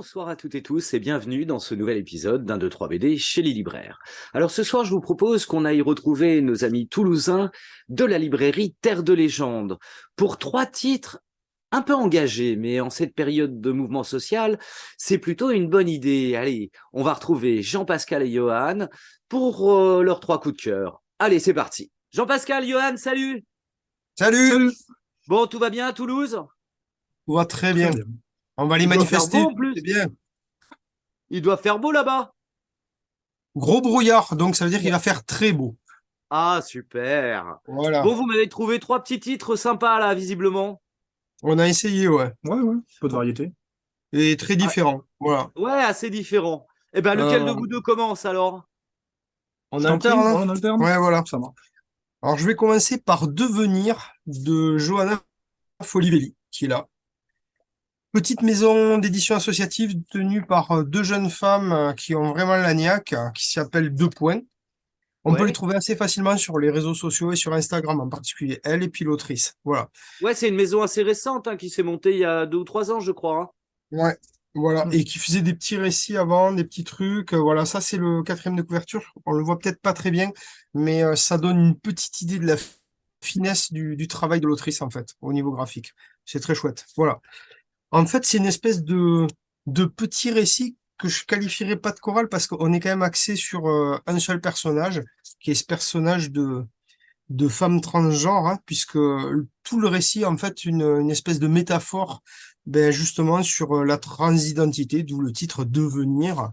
bonsoir à toutes et tous et bienvenue dans ce nouvel épisode d'un 2, 3 BD chez les libraires. Alors ce soir, je vous propose qu'on aille retrouver nos amis toulousains de la librairie Terre de Légende pour 3 titres un peu engagés, mais en cette période de mouvement social, c'est plutôt une bonne idée. Allez, on va retrouver Jean-Pascal et Johan pour leurs 3 coups de cœur. Allez, c'est parti. Jean-Pascal, Johan, salut! Salut! Salut, Bon, tout va bien à Toulouse? Tout va très très bien. bien. On va aller Il doit faire beau manifester, en plus. c'est bien. Il doit faire beau là-bas. Gros brouillard, donc ça veut dire qu'il va faire très beau. Ah, super. Voilà. Bon, vous m'avez trouvé 3 petits titres sympas, là, visiblement. On a essayé, ouais. Ouais, peu de variété. Et très Ah, différent. Voilà. ouais, assez différents. Eh ben, lequel de Euh, vous deux commence, alors? on Je t'en prie, alterne, hein? on alterne. Ouais, voilà. Ça marche. Alors, je vais commencer par Devenir de Johanna Folivelli, qui est là. Petite maison d'édition associative tenue par deux jeunes femmes qui ont vraiment la niaque, qui s'appellent Deux Points. On peut les Ouais. trouver assez facilement sur les réseaux sociaux et sur Instagram en particulier, elle et puis l'autrice. Voilà. Ouais, c'est une maison assez récente, hein, qui s'est montée il y a 2 ou 3 ans, je crois, hein. Ouais, voilà. Hmm. Et qui faisait des petits récits avant, des petits trucs. Voilà, ça c'est le quatrième de couverture. On le voit peut-être pas très bien, mais ça donne une petite idée de la finesse du travail de l'autrice, en fait, au niveau graphique. C'est très chouette. Voilà. En fait, c'est une espèce de petit récit que je qualifierais pas de chorale parce qu'on est quand même axé sur un seul personnage, qui est ce personnage de femme transgenre, hein, puisque tout le récit, en fait, une espèce de métaphore, ben, justement, sur la transidentité, d'où le titre Devenir.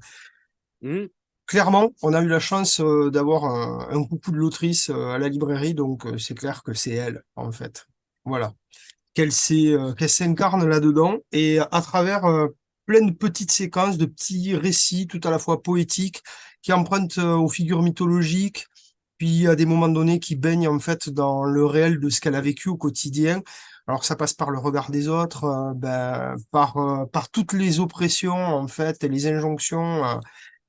Hmm. Clairement, on a eu la chance d'avoir un coucou de l'autrice à la librairie, donc c'est clair que c'est elle, en fait. Voilà. Qu'elle s'incarne là-dedans, et à travers plein de petites séquences, de petits récits, tout à la fois poétiques, qui empruntent aux figures mythologiques, puis à des moments donnés qui baignent en fait dans le réel de ce qu'elle a vécu au quotidien. Alors ça passe par le regard des autres, par toutes les oppressions en fait et les injonctions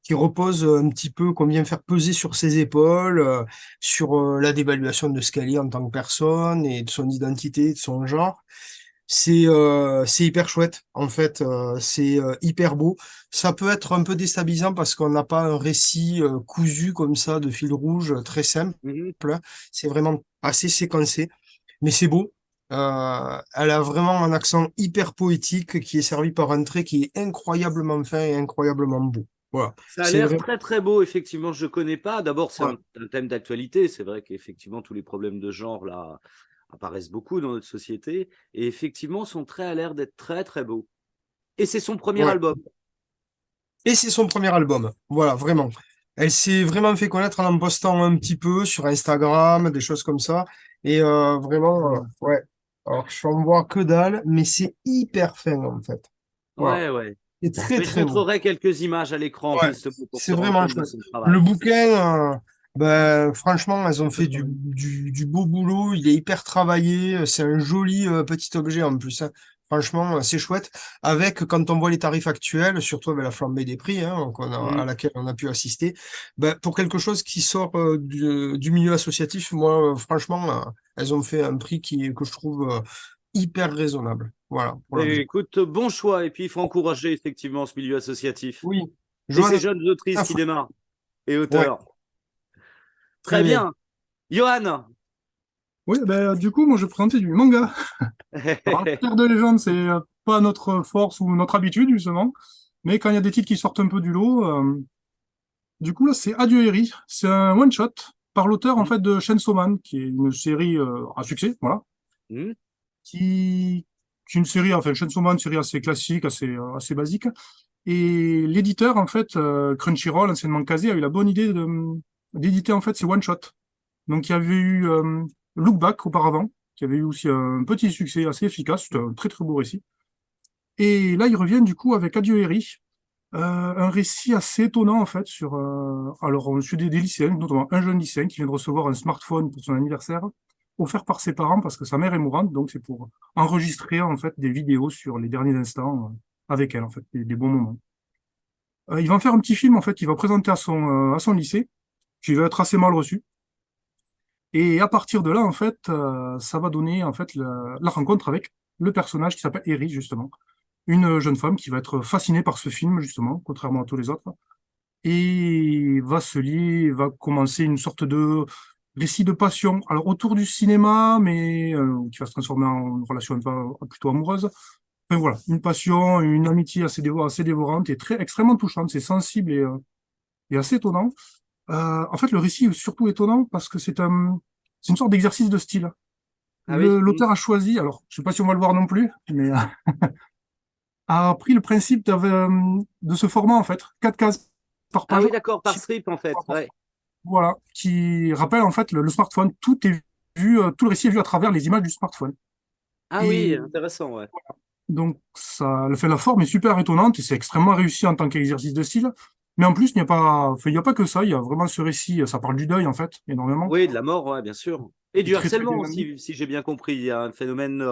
qui reposent un petit peu, qu'on vient faire peser sur ses épaules, sur la dévaluation de ce qu'elle est en tant que personne et de son identité, de son genre. C'est hyper chouette en fait, c'est hyper beau. Ça peut être un peu déstabilisant parce qu'on n'a pas un récit cousu comme ça de fil rouge très simple. Mhm. C'est vraiment assez séquencé, mais c'est beau. Elle a vraiment un accent hyper poétique qui est servi par un trait qui est incroyablement fin et incroyablement beau. Voilà, Ça a c'est l'air vraiment. très très beau, effectivement, je connais pas. D'abord, c'est Ouais. un thème d'actualité. C'est vrai qu'effectivement, tous les problèmes de genre, là, apparaissent beaucoup dans notre société. Et effectivement, son trait a l'air d'être très très beau. Et c'est son premier Ouais. album. Et c'est son premier album. Voilà, vraiment. Elle s'est vraiment fait connaître en postant un petit peu sur Instagram, des choses comme ça. Et vraiment, ouais. Alors, je n'en vois que dalle, mais c'est hyper fin, en fait. Voilà. Ouais, ouais. C'est très, Mais je très beau. montrerai quelques images à l'écran, Ouais, justement, pour c'est se rendre vraiment compte de chouette. son Le travail. bouquin, ben, franchement, elles ont fait Complètement. du beau boulot. Il est hyper travaillé. C'est un joli petit objet en plus, hein. Franchement, c'est chouette. Avec, quand on voit les tarifs actuels, surtout avec la flambée des prix, hein, à Mhm. laquelle on a pu assister, ben, pour quelque chose qui sort du milieu associatif, moi, franchement, elles ont fait un prix que je trouve hyper raisonnable. Voilà, pour Et l'objet. écoute, bon choix. Et puis, il faut encourager effectivement ce milieu associatif. Oui, Et ces Johanna, jeunes autrices qui démarrent et ouais, auteurs. très Très bien. bien. Johan. Oui, du coup, moi, je vais présenter du manga. Alors, Terre de légende, c'est pas notre force ou notre habitude, justement. Mais quand il y a des titres qui sortent un peu du lot, du coup, là, c'est Adieu Eri. C'est un one-shot par l'auteur, en fait, de Chainsaw Man, qui est une série à succès, voilà. Mhm. Qui, qui est une série, enfin, Chainsaw Man, une série assez classique, assez basique. Et l'éditeur, en fait, Crunchyroll, anciennement Kazé, a eu la bonne idée d'éditer, en fait, ces one-shots. Donc, il y avait eu Look Back auparavant, qui avait eu aussi un petit succès assez efficace. C'était un très, très beau récit. Et là, ils reviennent, du coup, avec Adieu Eri, un récit assez étonnant, en fait, sur... alors, on suit des lycéens, notamment un jeune lycéen qui vient de recevoir un smartphone pour son anniversaire, offert par ses parents parce que sa mère est mourante, donc c'est pour enregistrer, en fait, des vidéos sur les derniers instants avec elle, en fait, des bons moments. Il va en faire un petit film, en fait, qu'il va présenter à son lycée, qui va être assez mal reçu. Et à partir de là, en fait, ça va donner, en fait, la rencontre avec le personnage qui s'appelle Eri, justement. une jeune femme qui va être fascinée par ce film, justement, contrairement à tous les autres, et va commencer une sorte de récit de passion, alors autour du cinéma, mais qui va se transformer en une relation plutôt amoureuse. Enfin voilà, une passion, une amitié assez dévorante et extrêmement touchante, c'est sensible et assez étonnant. En fait, le récit est surtout étonnant parce que c'est une sorte d'exercice de style. Ah oui. L'auteur a choisi, alors je sais pas si on va le voir non plus, mais a pris le principe de ce format en fait, 4 cases par Ah page, oui, d'accord, par strip en fait. Ouais. voilà, qui rappelle en fait le smartphone. Tout le récit est vu à travers les images du smartphone. Ah oui, Et intéressant, ouais. donc ça, le fait la forme est super étonnante et c'est extrêmement réussi en tant qu'exercice de style. Mais en plus, il n'y a pas que ça, il y a vraiment ce récit, ça parle du deuil en fait, énormément. Oui, de la mort, ouais, bien sûr. Et C'est du très très harcèlement bien amené. aussi, si j'ai bien compris. Il y a un phénomène,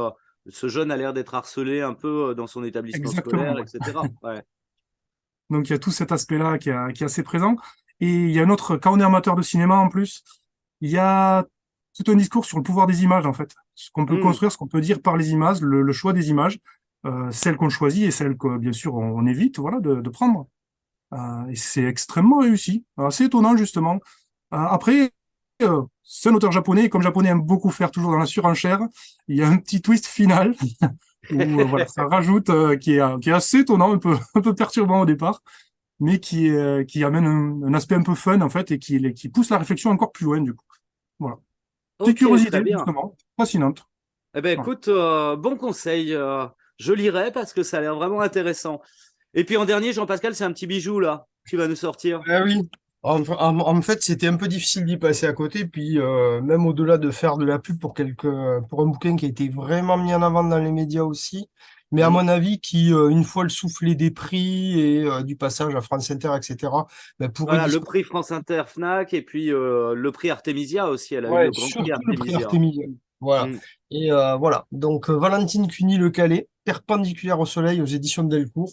ce jeune a l'air d'être harcelé un peu dans son établissement Exactement, scolaire, ouais. etc. Ouais. Donc il y a tout cet aspect-là qui est assez présent. Et il y a un autre, quand on est amateur de cinéma en plus, il y a tout un discours sur le pouvoir des images en fait. Ce qu'on peut Hmm. construire, ce qu'on peut dire par les images, le choix des images, celles qu'on choisit et celles que bien sûr on évite voilà, de prendre. Et c'est extrêmement réussi. C'est étonnant justement. Après, c'est un auteur japonais, et comme japonais aime beaucoup faire toujours dans la surenchère, il y a un petit twist final où voilà, ça rajoute, qui est assez étonnant, un peu perturbant au départ, mais qui amène un aspect un peu fun en fait et qui pousse la réflexion encore plus loin du coup. Voilà. Petite Ok, très curiosité bien. justement, fascinante. Eh ben Voilà. écoute, bon conseil. Je lirai parce que ça a l'air vraiment intéressant. Et puis en dernier, Jean-Pascal, c'est un petit bijou là. Tu vas nous sortir. Ah oui. En fait, c'était un peu difficile d'y passer à côté. Puis, même au-delà de faire de la pub pour un bouquin qui a été vraiment mis en avant dans les médias aussi, mais à Hmm. mon avis, une fois le soufflet des prix et du passage à France Inter, etc., ben, pourrait Voilà, le disparaître. prix France Inter Fnac et puis le prix Artemisia aussi. Elle a eu Ouais, le grand prix surtout le prix Artemisia. Artemisia. Voilà. Hmm. Et voilà. Donc, Valentine Cuny-Le Calais, Perpendiculaire au soleil aux éditions Delcourt.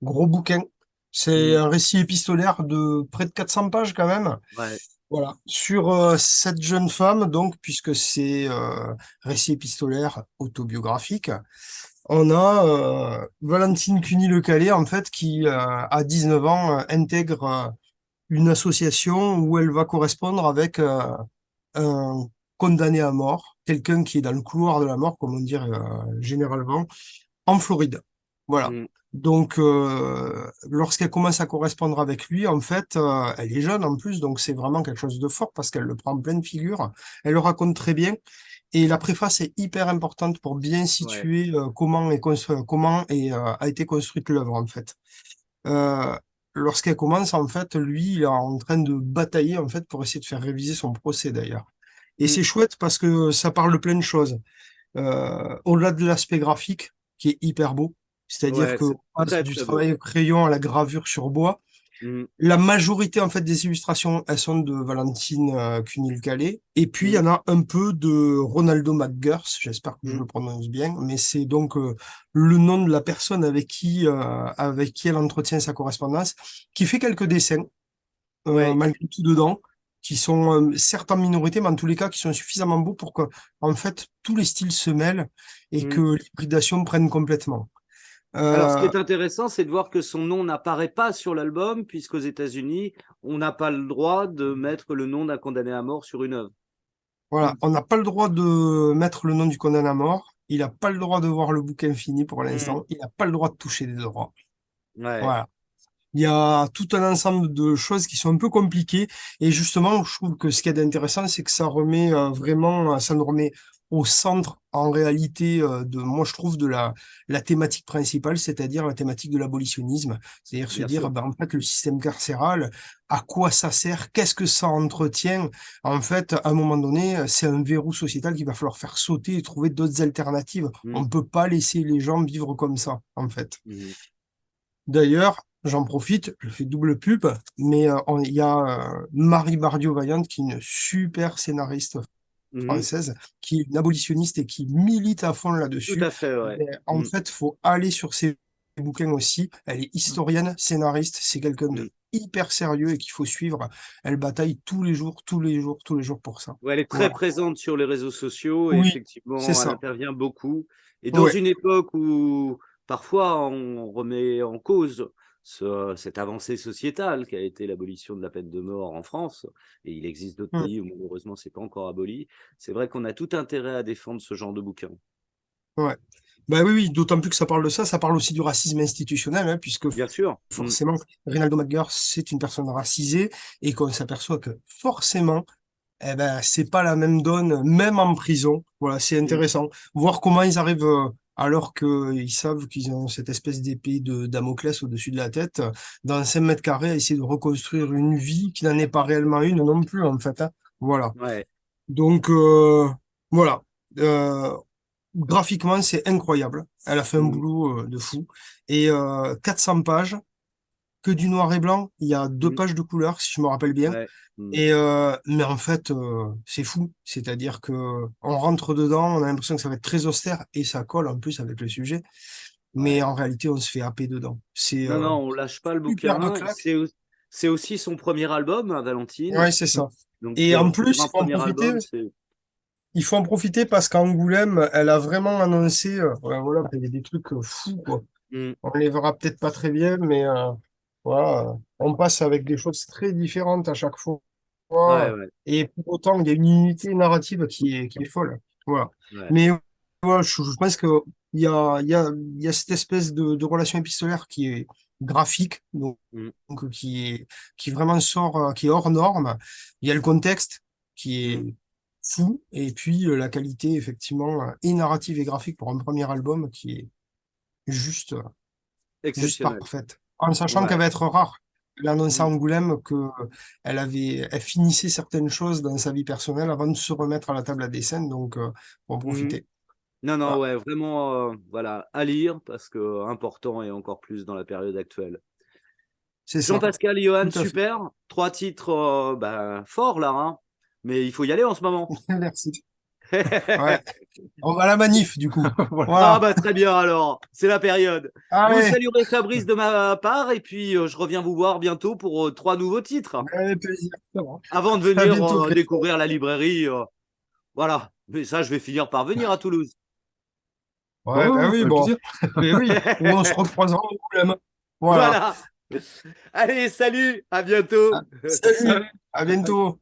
Gros bouquin. C'est Hmm. un récit épistolaire de près de 400 pages quand même. Ouais. Voilà, sur cette jeune femme, donc, puisque c'est récit épistolaire autobiographique, on a Valentine Cuny-Le Calais, en fait, qui, à 19 ans, intègre une association où elle va correspondre avec un condamné à mort, quelqu'un qui est dans le couloir de la mort, comme on dit généralement, en Floride. Voilà. Hmm. Donc, lorsqu'elle commence à correspondre avec lui, en fait, elle est jeune en plus, donc c'est vraiment quelque chose de fort parce qu'elle le prend en pleine figure. Elle le raconte très bien. Et la préface est hyper importante pour bien Ouais. situer a été construite l'œuvre, en fait. Euh, Lorsqu'elle commence, en fait, lui, il est en train de batailler, en fait, pour essayer de faire réviser son procès, d'ailleurs. Et Hmm. c'est chouette parce que ça parle de plein de choses. Au-delà de l'aspect graphique, qui est hyper beau, c'est-à-dire Ouais, que c'est on passe très du très beau. travail au crayon à la gravure sur bois. Hmm. La majorité en fait des illustrations, elles sont de Valentine Cunil-Calais. Et puis il y Hmm. en a un peu de Ronaldo McGuers, j'espère que je Hmm. le prononce bien, mais c'est donc le nom de la personne avec qui elle entretient sa correspondance, qui fait quelques dessins Ouais. malgré tout dedans, qui sont certes en minorité, mais en tous les cas qui sont suffisamment beaux pour que en fait tous les styles se mêlent et Hmm. que l'hybridation prenne complètement. Alors, ce qui Euh, est intéressant, c'est de voir que son nom n'apparaît pas sur l'album, puisqu'aux États-Unis, on n'a pas le droit de mettre le nom d'un condamné à mort sur une œuvre. voilà, on n'a pas le droit de mettre le nom du condamné à mort. Il n'a pas le droit de voir le bouquin fini pour Hmm. l'instant. Il n'a pas le droit de toucher des droits. Ouais. Voilà. Il y a tout un ensemble de choses qui sont un peu compliquées. Et justement, je trouve que ce qui est intéressant, c'est que ça remet ça nous remet au centre, en réalité, moi, je trouve, la thématique principale, c'est-à-dire la thématique de l'abolitionnisme. C'est-à-dire se Bien dire, sûr. ben, en fait, le système carcéral, à quoi ça sert? Qu'est-ce que ça entretient? En fait, à un moment donné, c'est un verrou sociétal qu'il va falloir faire sauter et trouver d'autres alternatives. On Hmm. ne peut pas laisser les gens vivre comme ça, en fait. Mhm. D'ailleurs, j'en profite, je fais double pub, mais il y a Marie Bardio-Vaillante, qui est une super scénariste Mhm. française, qui est une abolitionniste et qui milite à fond Tout là-dessus. à fait, ouais. Mais en Hmm. fait, faut aller sur ses bouquins aussi. Elle est historienne, scénariste, c'est quelqu'un Hmm. de hyper sérieux et qu'il faut suivre. Elle bataille tous les jours, tous les jours, tous les jours pour ça. Ouais, elle est très Voilà. présente sur les réseaux sociaux et Oui, c'est effectivement, elle ça. intervient beaucoup. Et dans Ouais. une époque où parfois on remet en cause cette avancée sociétale qui a été l'abolition de la peine de mort en France, et il existe d'autres Mm. pays où malheureusement c'est pas encore aboli. C'est vrai qu'on a tout intérêt à défendre ce genre de bouquin. Ouais. Bah oui, oui, d'autant plus que ça parle de ça parle aussi du racisme institutionnel, hein, puisque Bien sûr. forcément, Reynaldo Madguer, c'est une personne racisée, et qu'on s'aperçoit que forcément, eh ben, c'est pas la même donne, même en prison. Voilà, c'est intéressant. Voir comment ils arrivent, alors qu'ils savent qu'ils ont cette espèce d'épée de Damoclès au-dessus de la tête, dans 5 mètres carrés, à essayer de reconstruire une vie qui n'en est pas réellement une non plus, en fait, hein. Voilà. Ouais. Donc, voilà. Euh, Graphiquement, c'est incroyable. Elle a fait un Mm. boulot de fou. Et 400 pages, que du noir et blanc. Il y a 2 Mm. pages de couleur, si je me rappelle bien. Ouais. Mm. Et mais en fait, c'est fou. C'est-à-dire que on rentre dedans, on a l'impression que ça va être très austère et ça colle en plus avec le sujet. Mais Ouais. en réalité, on se fait happer dedans. C'est Non, non, on lâche pas le superbe bouquin. claque. C'est aussi son premier album, hein, Valentine. Ouais, c'est ça. Donc, Et en pour plus, un premier album, c'est. il faut en profiter parce qu'Angoulême, elle a vraiment annoncé, ouais, voilà, il y a des trucs fous, quoi. Mm. On les verra peut-être pas très bien, mais voilà, on passe avec des choses très différentes à chaque fois. Ouais, ouais, Et pour autant, il y a une unité narrative qui est folle. Voilà. ouais. Mais voilà, je pense que il y a cette espèce de relation épistolaire qui est graphique, Mm. qui vraiment sort, qui est hors norme. Il y a le contexte qui Mm. est fou, et puis la qualité, effectivement, et narrative et graphique pour un premier album qui est juste. Juste Exceptionnel. parfaite. En sachant qu'elle Ouais. va être rare. Elle a annoncé à Mm. Angoulême que elle finissait certaines choses dans sa vie personnelle avant de se remettre à la table à dessin, donc faut en Mhm. profiter. Non, non, Voilà, ouais, vraiment, voilà, à lire parce que important et encore plus dans la période actuelle. c'est ça, Jean-Pascal et Johan, tout à fait. super. 3 titres forts là, hein. Mais il faut y aller en ce moment. Merci. Ouais, on va à la manif du coup. Voilà. Ah Voilà. bah très bien alors, c'est la période. Vous Allez, saluerez Fabrice de ma part et puis je reviens vous voir bientôt pour 3 nouveaux titres. avec plaisir. Avant de À venir bientôt, Pierre. découvrir la librairie. Voilà, mais ça je vais finir par venir à Toulouse. Ouais, Ouais, ouais, ben ouais, oui, avec bon. plaisir. Mais oui, ou on se recroisera au problème. Voilà. Voilà. Allez, salut, à bientôt. Salut, à bientôt.